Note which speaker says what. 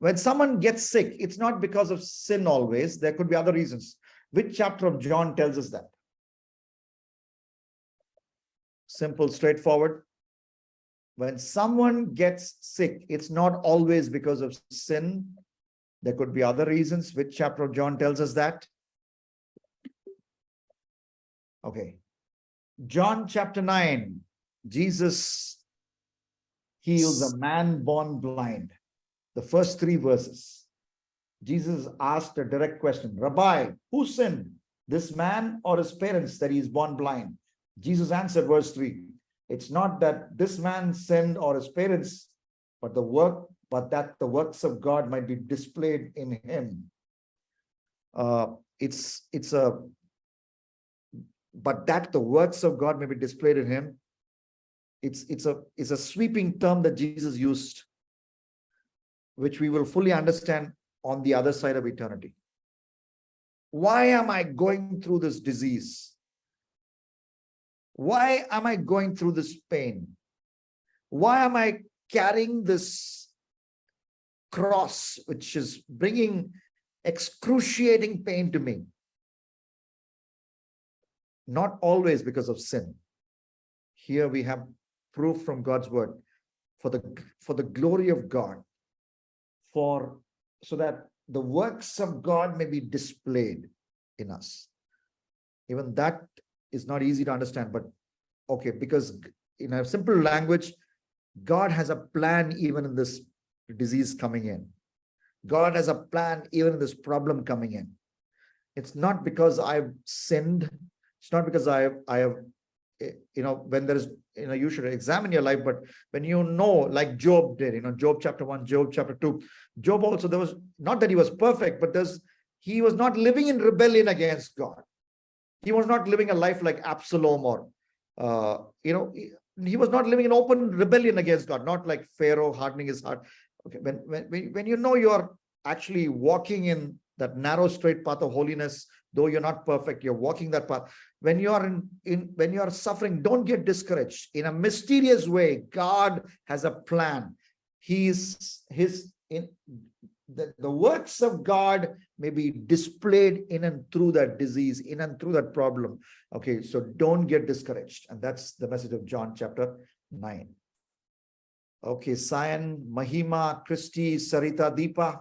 Speaker 1: When someone gets sick, it's not because of sin always. There could be other reasons. Which chapter of John tells us that? Simple, straightforward. When someone gets sick, it's not always because of sin. There could be other reasons. Which chapter of John tells us that? Okay. John chapter 9. Jesus heals a man born blind. The first 3 verses. Jesus asked a direct question. Rabbi, who sinned, this man or his parents, that he is born blind? Jesus answered, verse 3. It's not that this man sinned or his parents, but that the works of God might be displayed in him. But that the works of God may be displayed in him. It's a sweeping term that Jesus used, which we will fully understand on the other side of eternity. Why am I going through this disease? Why am I going through this pain? Why am I carrying this cross, which is bringing excruciating pain to me? Not always because of sin. Here we have proof from God's word for the glory of God, so that the works of God may be displayed in us. Even that is not easy to understand, but okay, because in a simple language, God has a plan even in this disease coming in. God has a plan even in this problem coming in. It's not because I've sinned. It's not because I have, when there is, you should examine your life, but when like Job did, Job chapter 1, Job chapter 2, Job also, there was, not that he was perfect, but he was not living in rebellion against God. He was not living a life like Absalom or, he was not living in open rebellion against God, not like Pharaoh hardening his heart. Okay, when you're actually walking in that narrow, straight path of holiness, though you're not perfect, you're walking that path. When you are when you are suffering, don't get discouraged. In a mysterious way, God has a plan. The works of God may be displayed in and through that disease, in and through that problem. Okay, so don't get discouraged. And that's the message of John chapter 9. Okay, Sayan, Mahima, Christy, Sarita, Deepa.